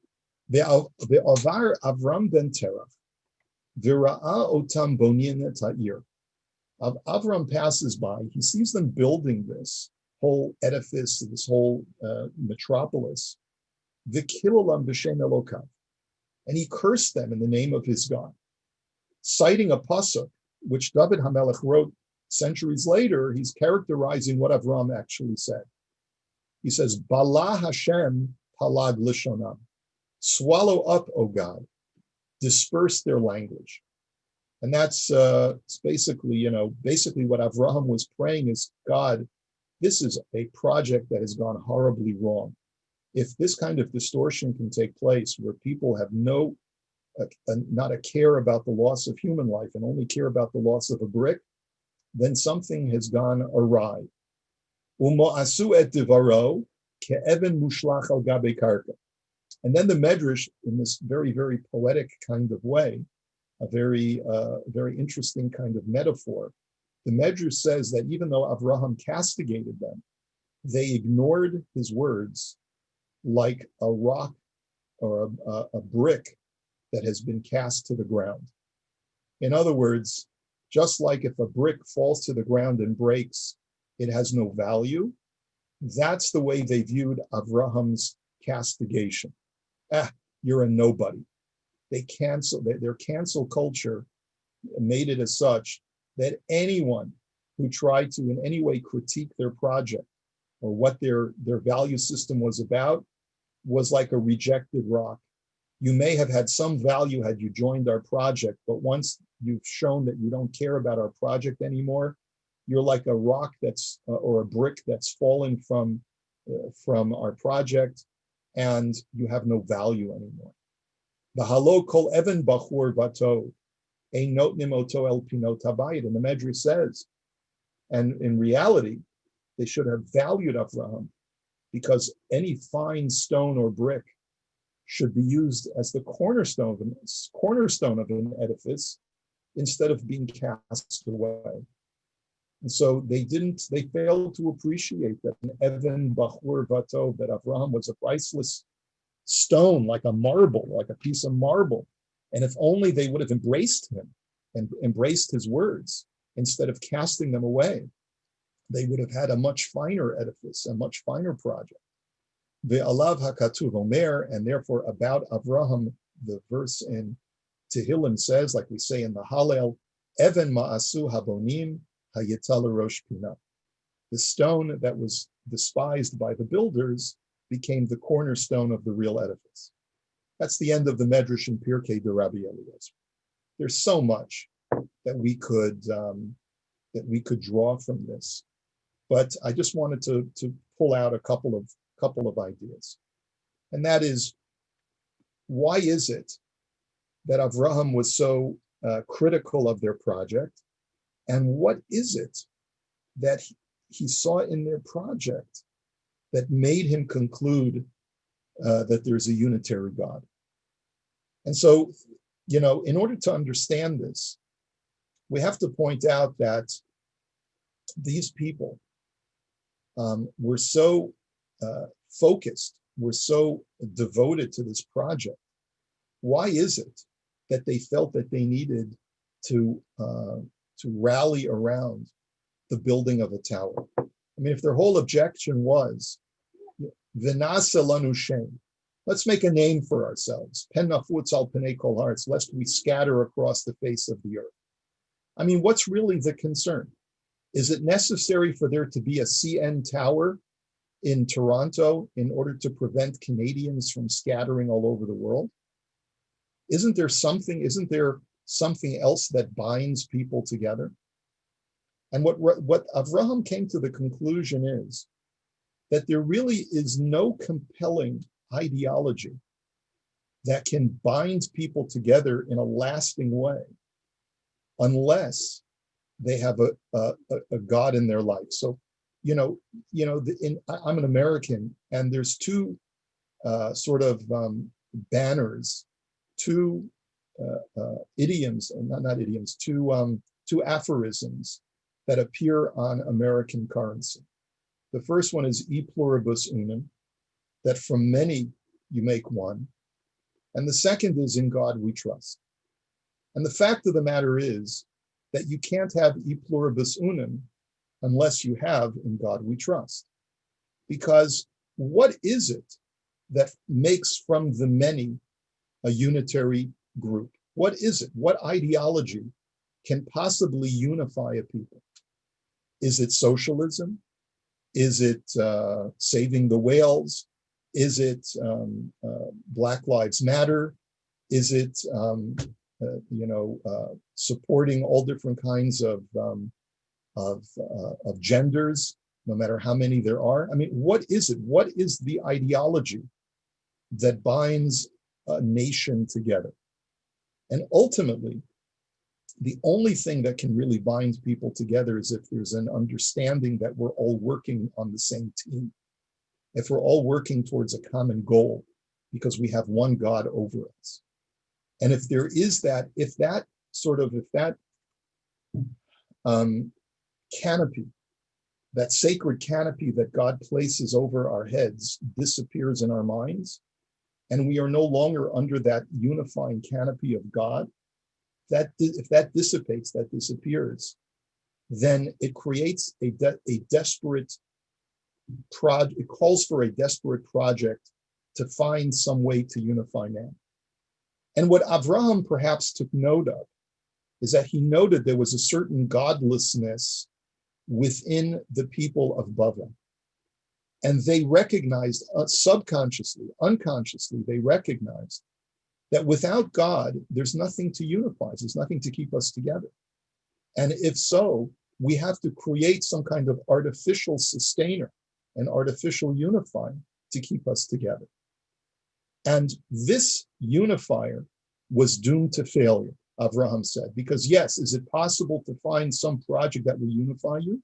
Ve'avar Avram ben Terach, v'ra'a otam bonin et ha'ir. Avram passes by, he sees them building this whole edifice, this whole metropolis, V'kilalam b'shem Elokav, and he cursed them in the name of his God, citing a pasuk which David HaMelech wrote centuries later. He's characterizing what Avraham actually said. He says, Bala Hashem palag lishonam, swallow up, O God, disperse their language. And that's it's basically what Avraham was praying is, God, this is a project that has gone horribly wrong. If this kind of distortion can take place where people have not a care about the loss of human life and only care about the loss of a brick, then something has gone awry. Umo'asu et divaro ke'even mushlach al gabe karka. And then the Medrash, in this very, very poetic kind of way, a very, very interesting kind of metaphor, the Medrash says that even though Avraham castigated them, they ignored his words like a rock or a brick that has been cast to the ground. In other words, just like if a brick falls to the ground and breaks, it has no value, that's the way they viewed Avraham's castigation. You're a nobody. Their cancel culture made it as such that anyone who tried to in any way critique their project or what their value system was about was like a rejected rock. You may have had some value had you joined our project, but once you've shown that you don't care about our project anymore, you're like a rock that's or a brick that's fallen from our project, and you have no value anymore. The halo kol even bachur vato einot nimoto el pinot habayit, and the Medrash says, and in reality, they should have valued Avraham, because any fine stone or brick should be used as the cornerstone of an edifice instead of being cast away. And so they failed to appreciate that an Even Bachur Vato, that Avraham was a priceless stone, like a marble, like a piece of marble. And if only they would have embraced him and embraced his words instead of casting them away, they would have had a much finer edifice, a much finer project. Ve'alav hakatuv omer, and therefore about Avraham, the verse in Tehillim says, like we say in the Hallel, Even ma'asu habonim hayitala rosh pina. The stone that was despised by the builders became the cornerstone of the real edifice. That's the end of the Medrash in Pirkei de Rabbi Eliezer. There's so much that we could draw from this, but I just wanted to pull out a couple of ideas, and that is, why is it that Avraham was so critical of their project, and what is it that he saw in their project that made him conclude that there's a unitary God? And so, in order to understand this, we have to point out that these people were so focused, were so devoted to this project. Why is it that they felt that they needed to rally around the building of a tower? I mean, if their whole objection was V'nasa lanu shem, let's make a name for ourselves, pen nafutz al penei kol haaretz, lest we scatter across the face of the earth. I mean, what's really the concern? Is it necessary for there to be a CN tower in Toronto in order to prevent Canadians from scattering all over the world? Isn't there something else that binds people together? And what Avraham came to the conclusion is that there really is no compelling ideology that can bind people together in a lasting way unless they have a God in their life. So, I'm an American, and there's two banners, two idioms, not idioms, two aphorisms that appear on American currency. The first one is e pluribus unum, that from many you make one. And the second is in God we trust. And the fact of the matter is that you can't have e pluribus unum unless you have in God we trust. Because what is it that makes from the many a unitary group? What is it? What ideology can possibly unify a people? Is it socialism? Is it saving the whales? Is it Black Lives Matter? Is it supporting all different kinds of genders, no matter how many there are? I mean, what is it? What is the ideology that binds a nation together? And ultimately, the only thing that can really bind people together is if there's an understanding that we're all working on the same team, if we're all working towards a common goal, because we have one God over us. And if there is that, if that canopy, that sacred canopy that God places over our heads disappears in our minds, and we are no longer under that unifying canopy of God, if that dissipates, that disappears, then it creates a desperate project. It calls for a desperate project to find some way to unify man. And what Avraham perhaps took note of is that he noted there was a certain godlessness within the people of Bavel. And they recognized subconsciously, unconsciously, they recognized that without God, there's nothing to unify us, there's nothing to keep us together. And if so, we have to create some kind of artificial sustainer, an artificial unifier to keep us together. And this unifier was doomed to failure, Avraham said, because yes, is it possible to find some project that will unify you?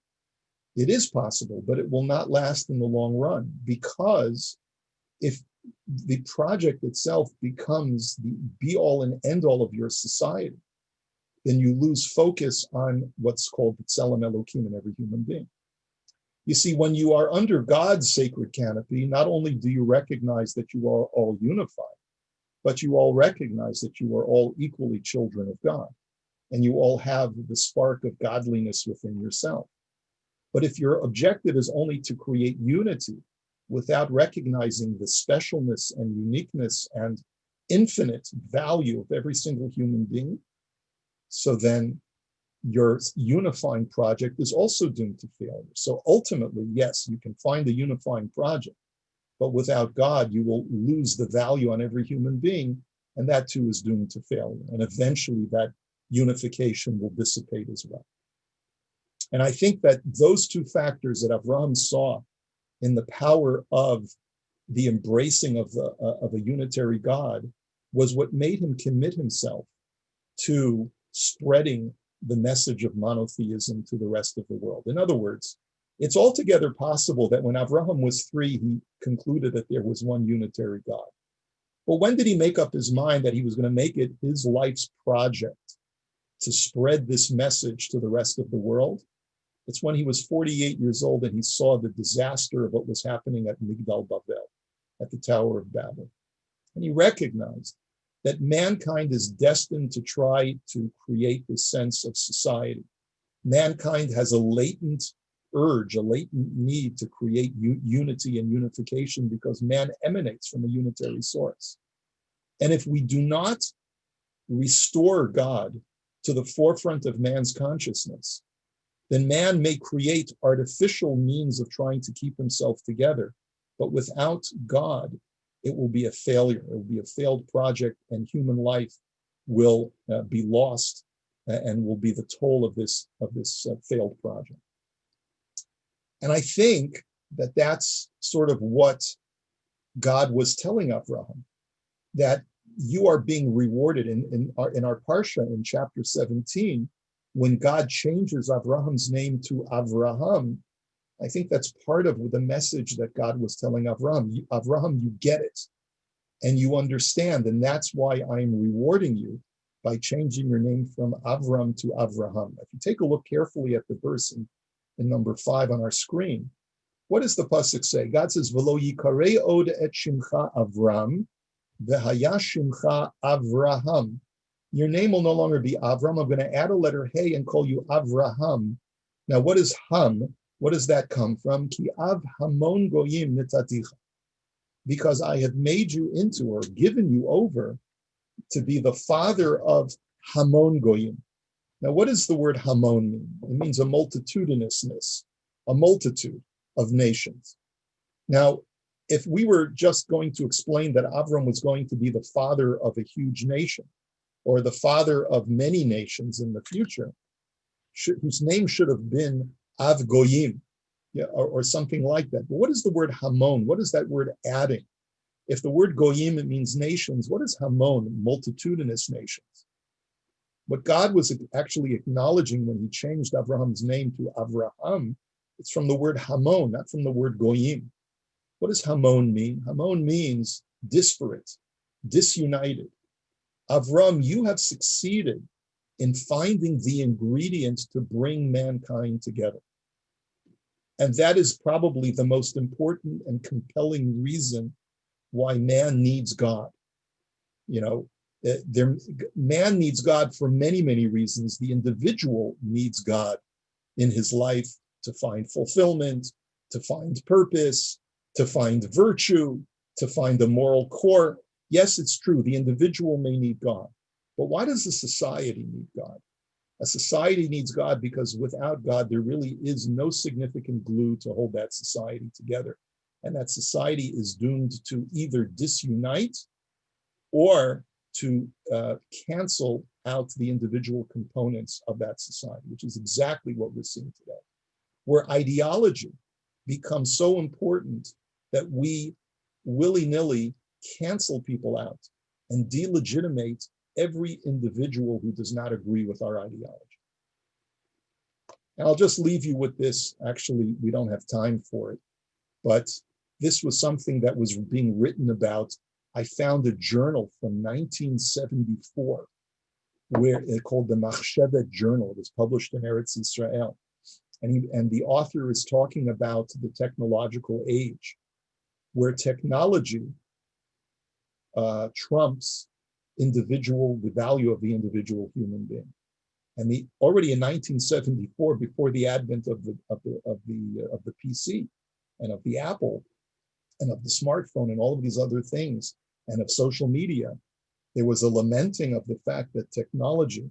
It is possible, but it will not last in the long run, because if the project itself becomes the be-all and end-all of your society, then you lose focus on what's called the Tselem Elokim in every human being. You see, when you are under God's sacred canopy, not only do you recognize that you are all unified, but you all recognize that you are all equally children of God, and you all have the spark of godliness within yourself. But if your objective is only to create unity without recognizing the specialness and uniqueness and infinite value of every single human being, so then your unifying project is also doomed to failure. So ultimately, yes, you can find a unifying project, but without God, you will lose the value on every human being, and that too is doomed to failure. And eventually that unification will dissipate as well. And I think that those two factors that Avraham saw in the power of the embracing of a unitary God was what made him commit himself to spreading the message of monotheism to the rest of the world. In other words, it's altogether possible that when Avraham was 3, he concluded that there was one unitary God. But when did he make up his mind that he was going to make it his life's project to spread this message to the rest of the world? It's when he was 48 years old and he saw the disaster of what was happening at Migdal Bavel, at the Tower of Babel. And he recognized that mankind is destined to try to create this sense of society. Mankind has a latent urge, a latent need to create unity and unification because man emanates from a unitary source. And if we do not restore God to the forefront of man's consciousness, then man may create artificial means of trying to keep himself together. But without God, it will be a failure. It will be a failed project, and human life will be lost and will be the toll of this failed project. And I think that that's sort of what God was telling Avraham, that you are being rewarded in our Parsha in chapter 17. When God changes Avraham's name to Avraham, I think that's part of the message that God was telling Avraham. Avraham, you get it, and you understand, and that's why I'm rewarding you by changing your name from Avram to Avraham. If you take a look carefully at the verse in number 5 on our screen, what does the pasuk say? God says, "V'lo yikarei od et shimcha Avram, v'haya shimcha Avraham." Your name will no longer be Avram. I'm going to add a letter Hey and call you Avraham. Now, what is Ham? What does that come from? Ki av hamon goyim nitaticha. Because I have made you into, or given you over, to be the father of hamon goyim. Now, what does the word hamon mean? It means a multitudinousness, a multitude of nations. Now, if we were just going to explain that Avraham was going to be the father of a huge nation, or the father of many nations in the future, whose name should have been Av Goyim, yeah, or something like that. But what is the word Hamon? What is that word adding? If the word Goyim, it means nations, what is Hamon? Multitudinous nations. What God was actually acknowledging when he changed Avraham's name to Avraham, it's from the word Hamon, not from the word Goyim. What does Hamon mean? Hamon means disparate, disunited. Avram, you have succeeded in finding the ingredients to bring mankind together. And that is probably the most important and compelling reason why man needs God. You know, man needs God for many, many reasons. The individual needs God in his life to find fulfillment, to find purpose, to find virtue, to find a moral core. Yes, it's true, the individual may need God, but why does the society need God? A society needs God because without God, there really is no significant glue to hold that society together. And that society is doomed to either disunite or to cancel out the individual components of that society, which is exactly what we're seeing today, where ideology becomes so important that we willy-nilly cancel people out and delegitimate every individual who does not agree with our ideology. And I'll just leave you with this. Actually, we don't have time for it, but this was something that was being written about. I found a journal from 1974 where it's called the Machshevet Journal. It was published in Eretz Israel. And the author is talking about the technological age where technology trumps the value of the individual human being. And already in 1974, before the advent of the PC and of the Apple and of the smartphone and all of these other things and of social media, there was a lamenting of the fact that technology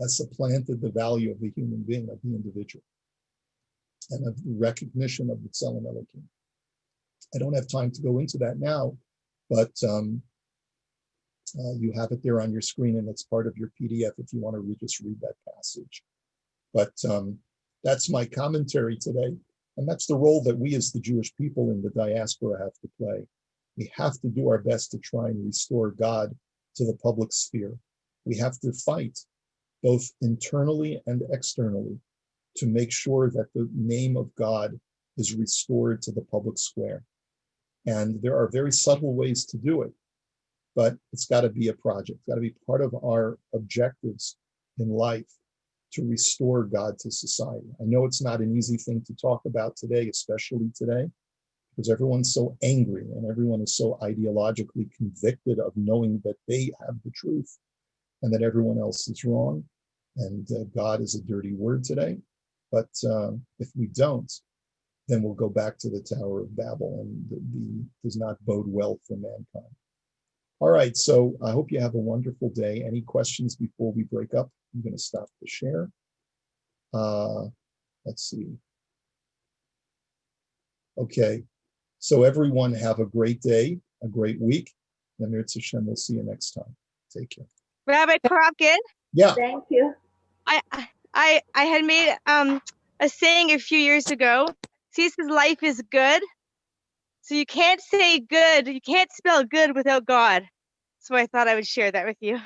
has supplanted the value of the human being, of the individual, and of the recognition of the Tzelem Elokim. I don't have time to go into that now, but you have it there on your screen, and it's part of your PDF if you want to just read that passage. But that's my commentary today, and that's the role that we as the Jewish people in the diaspora have to play. We have to do our best to try and restore God to the public sphere. We have to fight both internally and externally to make sure that the name of God is restored to the public square. And there are very subtle ways to do it, but it's got to be a project. It's got to be part of our objectives in life to restore God to society. I know it's not an easy thing to talk about today, especially today, because everyone's so angry and everyone is so ideologically convicted of knowing that they have the truth and that everyone else is wrong. And God is a dirty word today. But if we don't, then we'll go back to the Tower of Babel, and does not bode well for mankind. All right, so I hope you have a wonderful day. Any questions before we break up? I'm going to stop the share. Let's see. Okay, so everyone have a great day, a great week. Namir Tzashem, we'll see you next time. Take care. Rabbi Kropkin. Yeah. Thank you. I had made a saying a few years ago. See, says life is good. So you can't say good, you can't spell good without God. So I thought I would share that with you.